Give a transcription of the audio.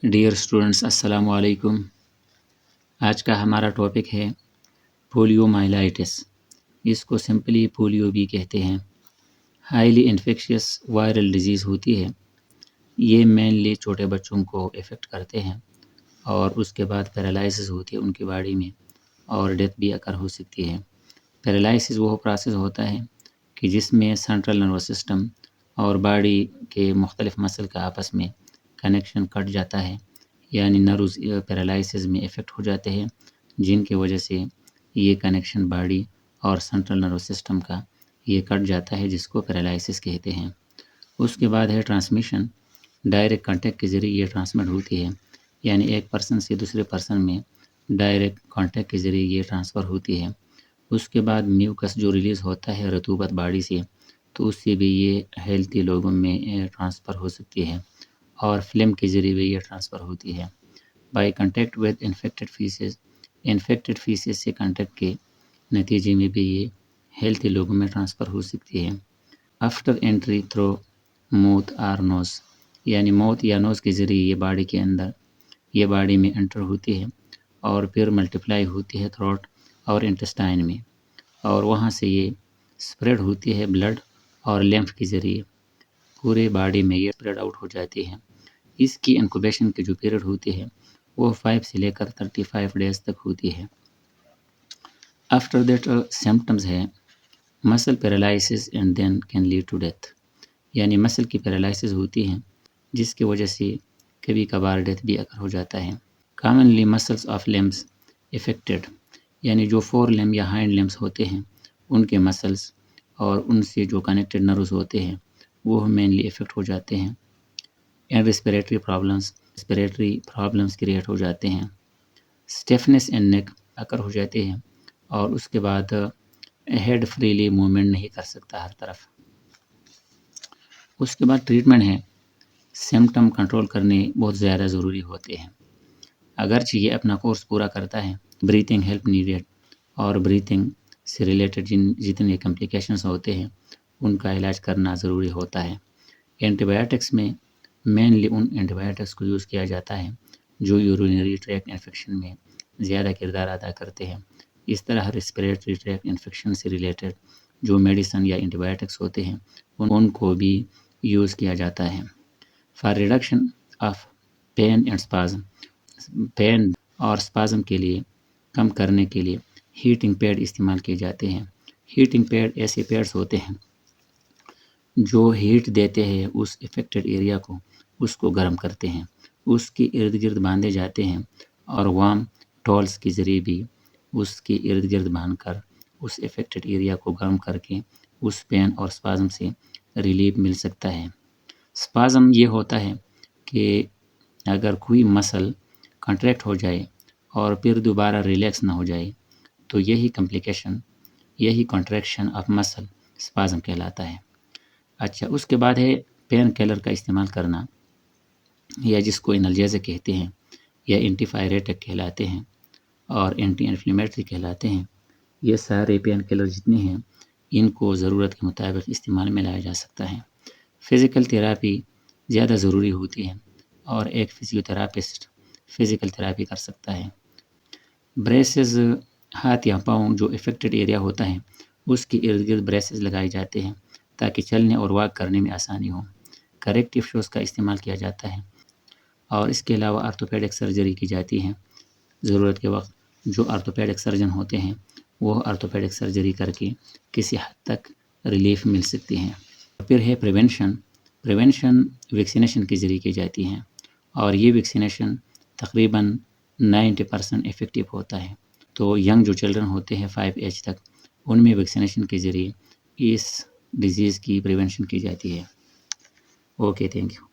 Dear students السلام علیکم۔ آج کا ہمارا ٹاپک ہے پولیو مائلائٹس۔ اس کو سمپلی پولیو بھی کہتے ہیں۔ ہائیلی انفیکشیس وائرل ڈیزیز ہوتی ہے۔ یہ مینلی چھوٹے بچوں کو افیکٹ کرتے ہیں اور اس کے بعد پیرالائسس ہوتی ہے ان کی باڈی میں اور ڈیتھ بھی اکر ہو سکتی ہے۔ پیرالائسس وہ پروسیس ہوتا ہے کہ جس میں سینٹرل نروس سسٹم اور باڈی کے مختلف مسل کا آپس میں کنیکشن کٹ جاتا ہے، یعنی نروز پیرالائسس میں افیکٹ ہو جاتے ہیں، جن کی وجہ سے یہ کنیکشن باڈی اور سینٹرل نروس سسٹم کا یہ کٹ جاتا ہے، جس کو پیرالائسس کہتے ہیں۔ اس کے بعد ہے ٹرانسمیشن۔ ڈائریکٹ کانٹیکٹ کے ذریعے یہ ٹرانسمٹ ہوتی ہے، یعنی ایک پرسن سے دوسرے پرسن میں ڈائریکٹ کانٹیکٹ کے ذریعے یہ ٹرانسفر ہوتی ہے۔ اس کے بعد میوکس جو ریلیز ہوتا ہے رطوبت باڈی سے، تو اس سے بھی یہ ہیلتھی لوگوں میں ٹرانسفر ہو سکتی ہے اور فلیم کے ذریعے بھی یہ ٹرانسفر ہوتی ہے۔ By contact with infected phases, infected phases سے کنٹیکٹ کے نتیجے میں بھی یہ ہیلتھی لوگوں میں ٹرانسفر ہو سکتی ہے۔ آفٹر انٹری تھرو موتھ اور نوز، یعنی موتھ یا نوز کے ذریعے یہ باڈی کے اندر یہ باڈی میں انٹر ہوتی ہے اور پھر ملٹیپلائی ہوتی ہے تھروٹ اور انٹسٹائن میں، اور وہاں سے یہ اسپریڈ ہوتی ہے بلڈ اور لیمف کے ذریعے، پورے باڈی میں یہ اسپریڈ آؤٹ ہو جاتی ہے۔ اس کی انکوبیشن کی جو پیریڈ ہوتی ہے وہ 5 سے لے کر 35 ڈیز تک ہوتی ہے۔ آفٹر دیٹ سمپٹمز ہے muscle paralysis and then can lead to death, یعنی مسل کی پیرالائسس ہوتی ہے جس کی وجہ سے کبھی کبھار ڈیتھ بھی اکر ہو جاتا ہے۔ کامنلی مسلس آف لمبس افیکٹڈ، یعنی جو 4 لمب یا ہائنڈ لمبس ہوتے ہیں ان کے مسلس اور ان سے جو کنیکٹڈ نروز ہوتے ہیں وہ مینلی افیکٹ ہو جاتے ہیں۔ اینڈ ریسپریٹری پرابلمس کریٹ ہو جاتے ہیں۔ اسٹیفنس ان نیک اکر ہو جاتے ہیں اور اس کے بعد ہیڈ فریلی موومنٹ نہیں کر سکتا ہر طرف۔ اس کے بعد ٹریٹمنٹ ہے، سمپٹم کنٹرول کرنے بہت زیادہ ضروری ہوتے ہیں۔ اگرچہ یہ اپنا کورس پورا کرتا ہے، بریتھنگ ہیلپ نیڈیڈ اور بریتھنگ سے ریلیٹڈ جتنے کمپلیکیشنز ہوتے ہیں ان کا علاج کرنا ضروری ہوتا ہے۔ اینٹی بایوٹکس میں مینلی ان اینٹی بایوٹکس کو یوز کیا جاتا ہے جو یورینری ٹریکٹ انفیکشن میں زیادہ کردار ادا کرتے ہیں۔ اس طرح ریسپریٹری ٹریکٹ انفیکشن سے ریلیٹڈ جو میڈیسن یا اینٹی بایوٹکس ہوتے ہیں ان کو بھی یوز کیا جاتا ہے۔ For reduction of pain and spasm, pain اور اسپازم کے لیے کم کرنے کے لیے ہیٹنگ پیڈ استعمال کیے جاتے ہیں۔ ہیٹنگ پیڈ ایسے پیڈز ہوتے ہیں جو ہیٹ دیتے ہیں اس افیکٹڈ ایریا کو، اس کو گرم کرتے ہیں، اس کے ارد گرد باندھے جاتے ہیں اور وارم ٹولس کے ذریعے بھی اس کے ارد گرد باندھ کر اس افیکٹڈ ایریا کو گرم کر کے اس پین اور اسپازم سے ریلیف مل سکتا ہے۔ اسپازم یہ ہوتا ہے کہ اگر کوئی مسل کنٹریکٹ ہو جائے اور پھر دوبارہ ریلیکس نہ ہو جائے تو یہی کمپلیکیشن، یہی کنٹریکشن آف مسل اسپازم کہلاتا ہے۔ اچھا، اس کے بعد ہے پین کلر کا استعمال کرنا، یا جس کو انالجیزک کہتے ہیں یا اینٹی پائریٹک کہلاتے ہیں اور اینٹی انفلیمیٹری کہلاتے ہیں۔ یہ سارے پین کلر جتنے ہیں ان کو ضرورت کے مطابق استعمال میں لایا جا سکتا ہے۔ فزیکل تھراپی زیادہ ضروری ہوتی ہے اور ایک فزیو تھراپسٹ فزیکل تھراپی کر سکتا ہے۔ بریسز، ہاتھ یا پاؤں جو افیکٹڈ ایریا ہوتا ہے اس کے ارد گرد بریسز لگائے جاتے ہیں تاکہ چلنے اور واک کرنے میں آسانی ہو۔ کریکٹیو شوز کا استعمال کیا جاتا ہے اور اس کے علاوہ آرتھوپیڈک سرجری کی جاتی ہے۔ ضرورت کے وقت جو آرتھوپیڈک سرجن ہوتے ہیں وہ آرتھوپیڈک سرجری کر کے کسی حد تک ریلیف مل سکتی ہیں۔ پھر ہے پریونشن ویکسینیشن کے ذریعے کی جاتی ہیں اور یہ ویکسینیشن تقریباً 90% افیکٹو ہوتا ہے۔ تو ینگ جو چلڈرن ہوتے ہیں 5 ایج تک، ان میں ویکسینیشن کے ذریعے اس ڈیزیز کی پریونشن کی جاتی ہے۔ Okay, thank you.